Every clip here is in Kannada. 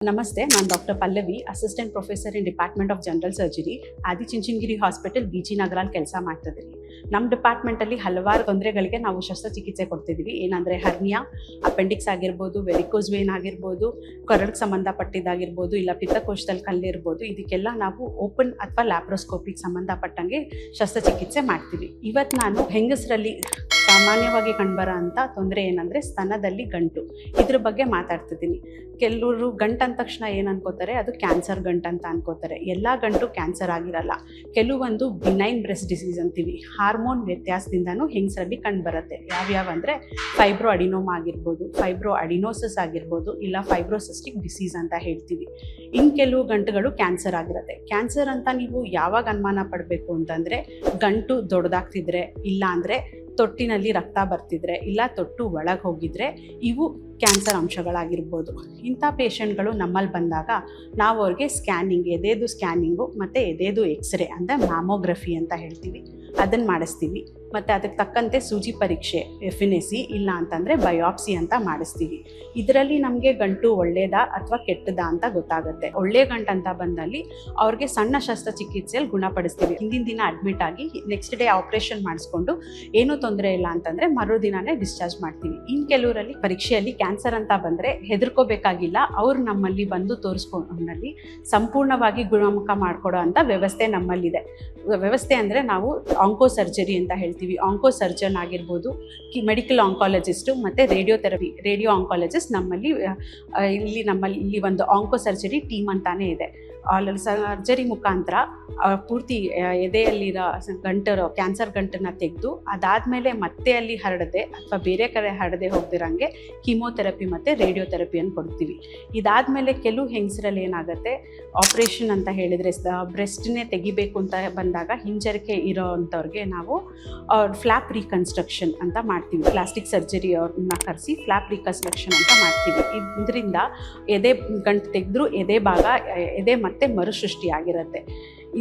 ನಮಸ್ತೆ, ನಾನು doctor Pallavi, assistant professor in department of general surgery, Adichunchanagiri hospital, BG ನಗರಲ್ಲಿ ಕೆಲಸ ಮಾಡ್ತಿದ್ದೀನಿ. ನಮ್ಮ ಡಿಪಾರ್ಟ್ಮೆಂಟಲ್ಲಿ ಹಲವಾರು ತೊಂದರೆಗಳಿಗೆ ನಾವು ಶಸ್ತ್ರಚಿಕಿತ್ಸೆ ಕೊಡ್ತಿದ್ದೀವಿ. ಏನಂದರೆ ಹರ್ನಿಯಾ, ಅಪೆಂಡಿಕ್ಸ್ ಆಗಿರ್ಬೋದು, ವೆರಿಕೋಸ್ ವೇನ್ ಆಗಿರ್ಬೋದು, ಕರಳಿಗೆ ಸಂಬಂಧಪಟ್ಟಿದ್ದಾಗಿರ್ಬೋದು, ಇಲ್ಲ ಪಿತ್ತಕೋಶದಲ್ಲಿ ಕಲ್ಲಿರ್ಬೋದು, ಇದಕ್ಕೆಲ್ಲ ನಾವು ಓಪನ್ ಅಥವಾ ಲ್ಯಾಪ್ರೋಸ್ಕೋಪಿಗೆ ಸಂಬಂಧಪಟ್ಟಂಗೆ ಶಸ್ತ್ರಚಿಕಿತ್ಸೆ ಮಾಡ್ತೀವಿ. ಇವತ್ತು ನಾನು ಹೆಂಗಸರಲ್ಲಿ ಸಾಮಾನ್ಯವಾಗಿ ಕಂಡುಬರೋ ಅಂಥ ತೊಂದರೆ ಏನಂದರೆ ಸ್ತನದಲ್ಲಿ ಗಂಟು. ಇದ್ರ ಬಗ್ಗೆ ಮಾತಾಡ್ತಿದ್ದೀನಿ. ಕೆಲವರು ಗಂಟು ಅಂದ ತಕ್ಷಣ ಏನು ಅನ್ಕೋತಾರೆ, ಅದು ಕ್ಯಾನ್ಸರ್ ಗಂಟು ಅಂತ ಅನ್ಕೋತಾರೆ. ಎಲ್ಲ ಗಂಟು ಕ್ಯಾನ್ಸರ್ ಆಗಿರಲ್ಲ. ಕೆಲವೊಂದು ಬಿನೈನ್ ಬ್ರೆಸ್ಟ್ ಡಿಸೀಸ್ ಅಂತೀವಿ, ಹಾರ್ಮೋನ್ ವ್ಯತ್ಯಾಸದಿಂದನೂ ಹೆಂಗಸರಲ್ಲಿ ಕಂಡುಬರುತ್ತೆ. ಯಾವ್ಯಾವ ಅಂದರೆ ಫೈಬ್ರೋ ಅಡಿನೋಮಾ ಆಗಿರ್ಬೋದು, ಫೈಬ್ರೋ ಅಡಿನೋಸಿಸ್ ಆಗಿರ್ಬೋದು, ಇಲ್ಲ ಫೈಬ್ರೋಸಿಸ್ಟಿಕ್ ಡಿಸೀಸ್ ಅಂತ ಹೇಳ್ತೀವಿ. ಇನ್ನು ಕೆಲವು ಗಂಟುಗಳು ಕ್ಯಾನ್ಸರ್ ಆಗಿರುತ್ತೆ. ಕ್ಯಾನ್ಸರ್ ಅಂತ ನೀವು ಯಾವಾಗ ಅನುಮಾನ ಪಡಬೇಕು ಅಂತಂದರೆ, ಗಂಟು ದೊಡ್ಡದಾಗ್ತಿದ್ರೆ, ಇಲ್ಲ ಅಂದರೆ ತೊಟ್ಟಿನಲ್ಲಿ ರಕ್ತ ಬರ್ತಿದ್ರೆ, ಇಲ್ಲ ತೊಟ್ಟು ಒಳಗೆ ಹೋಗಿದ್ರೆ, ಇವು ಕ್ಯಾನ್ಸರ್ ಅಂಶಗಳಾಗಿರ್ಬೋದು. ಇಂಥ ಪೇಷಂಟ್ಗಳು ನಮ್ಮಲ್ಲಿ ಬಂದಾಗ ನಾವು ಅವ್ರಿಗೆ ಸ್ಕ್ಯಾನಿಂಗ್, ಎದೆದು ಸ್ಕ್ಯಾನಿಂಗು ಮತ್ತು ಎದೆದು ಎಕ್ಸ್ರೇ ಅಂದರೆ ಮ್ಯಾಮೋಗ್ರಫಿ ಅಂತ ಹೇಳ್ತೀವಿ, ಅದನ್ನು ಮಾಡಿಸ್ತೀವಿ. ಮತ್ತು ಅದಕ್ಕೆ ತಕ್ಕಂತೆ ಸೂಜಿ ಪರೀಕ್ಷೆ, FNAC, ಇಲ್ಲ ಅಂತಂದರೆ ಬಯಾಪ್ಸಿ ಅಂತ ಮಾಡಿಸ್ತೀವಿ. ಇದರಲ್ಲಿ ನಮಗೆ ಗಂಟು ಒಳ್ಳೇದಾ ಅಥವಾ ಕೆಟ್ಟದಾ ಅಂತ ಗೊತ್ತಾಗುತ್ತೆ. ಒಳ್ಳೆ ಗಂಟು ಅಂತ ಬಂದಲ್ಲಿ ಅವ್ರಿಗೆ ಸಣ್ಣ ಶಸ್ತ್ರಚಿಕಿತ್ಸೆಯಲ್ಲಿ ಗುಣಪಡಿಸ್ತೀವಿ. ಹಿಂದಿನ ದಿನ ಅಡ್ಮಿಟ್ ಆಗಿ ನೆಕ್ಸ್ಟ್ ಡೇ ಆಪ್ರೇಷನ್ ಮಾಡಿಸ್ಕೊಂಡು ಏನೂ ತೊಂದರೆ ಇಲ್ಲ ಅಂತಂದರೆ ಮರುದಿನನೇ ಡಿಸ್ಚಾರ್ಜ್ ಮಾಡ್ತೀವಿ. ಇನ್ನು ಕೆಲವರಲ್ಲಿ ಪರೀಕ್ಷೆಯಲ್ಲಿ ಕ್ಯಾನ್ಸರ್ ಅಂತ ಬಂದರೆ ಹೆದರ್ಕೋಬೇಕಾಗಿಲ್ಲ. ಅವ್ರು ನಮ್ಮಲ್ಲಿ ಬಂದು ತೋರಿಸ್ಕೊಂಡಲ್ಲಿ ಸಂಪೂರ್ಣವಾಗಿ ಗುಣಮುಖ ಮಾಡಿಕೊಡೋ ಅಂಥ ವ್ಯವಸ್ಥೆ ನಮ್ಮಲ್ಲಿದೆ. ವ್ಯವಸ್ಥೆ ಅಂದರೆ ನಾವು ಆಂಕೋ ಸರ್ಜರಿ ಅಂತ ಹೇಳ್ತೀವಿ. ಆಂಕೋ ಸರ್ಜನ್ ಆಗಿರ್ಬೋದು, ಮೆಡಿಕಲ್ ಆಂಕಾಲಜಿಸ್ಟು ಮತ್ತು ರೇಡಿಯೋ ಆಂಕಾಲಜಿಸ್ಟ್ ನಮ್ಮಲ್ಲಿ ನಮ್ಮಲ್ಲಿ ಒಂದು ಆಂಕೋ ಸರ್ಜರಿ ಟೀಮ್ ಅಂತಾನೇ ಇದೆ. ಅಲ್ಲಿ ಸರ್ಜರಿ ಮುಖಾಂತರ ಪೂರ್ತಿ ಎದೆಯಲ್ಲಿರೋ ಕ್ಯಾನ್ಸರ್ ಗಂಟನ್ನು ತೆಗೆದು, ಅದಾದಮೇಲೆ ಮತ್ತೆ ಅಲ್ಲಿ ಹರಡದೆ ಅಥವಾ ಬೇರೆ ಕಡೆ ಹರಡದೆ ಹೋಗ್ದಿರಂಗೆ ಕೀಮೋಥೆರಪಿ ಮತ್ತು ರೇಡಿಯೋಥೆರಪಿಯನ್ನು ಕೊಡ್ತೀವಿ. ಇದಾದಮೇಲೆ ಕೆಲವು ಹೆಂಗಸರಲ್ಲಿ ಏನಾಗುತ್ತೆ, ಆಪ್ರೇಷನ್ ಅಂತ ಹೇಳಿದರೆ ಬ್ರೆಸ್ಟನ್ನೇ ತೆಗಿಬೇಕು ಅಂತ ಬಂದಾಗ ಹಿಂಜರಿಕೆ ಇರೋ ಅಂಥವ್ರಿಗೆ ನಾವು ಫ್ಲ್ಯಾಪ್ ರೀಕನ್ಸ್ಟ್ರಕ್ಷನ್ ಅಂತ ಮಾಡ್ತೀವಿ. ಪ್ಲಾಸ್ಟಿಕ್ ಸರ್ಜರಿ ಅವ್ರನ್ನ ಕರೆಸಿ ಫ್ಲ್ಯಾಪ್ ರೀಕನ್ಸ್ಟ್ರಕ್ಷನ್ ಅಂತ ಮಾಡ್ತೀವಿ. ಇದರಿಂದ ಎದೆ ಗಂಟು ತೆಗೆದ್ರೂ ಎದೆ ಮತ್ತೆ ಮರುಸೃಷ್ಟಿ ಆಗಿರುತ್ತೆ.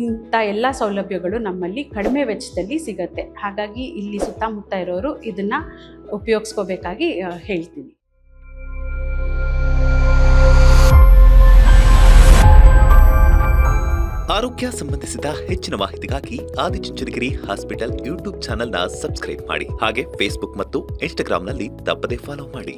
ಇಂಥ ಎಲ್ಲ ಸೌಲಭ್ಯಗಳು ನಮ್ಮಲ್ಲಿ ಕಡಿಮೆ ವೆಚ್ಚದಲ್ಲಿ ಸಿಗುತ್ತೆ. ಹಾಗಾಗಿ ಇಲ್ಲಿ ಸುತ್ತಮುತ್ತ ಇರೋರು ಇದನ್ನು ಉಪಯೋಗಿಸ್ಕೋಬೇಕಾಗಿ ಹೇಳ್ತೀವಿ. ಆರೋಗ್ಯ ಸಂಬಂಧಿಸಿದ ಹೆಚ್ಚಿನ ಮಾಹಿತಿಗಾಗಿ ಆದಿಚುಂಚನಗಿರಿ ಹಾಸ್ಪಿಟಲ್ ಯೂಟ್ಯೂಬ್ ಚಾನೆಲ್ನ ಸಬ್ಸ್ಕ್ರೈಬ್ ಮಾಡಿ. ಹಾಗೆ ಫೇಸ್ಬುಕ್ ಮತ್ತು ಇನ್ಸ್ಟಾಗ್ರಾಂನಲ್ಲಿ ತಪ್ಪದೇ ಫಾಲೋ ಮಾಡಿ.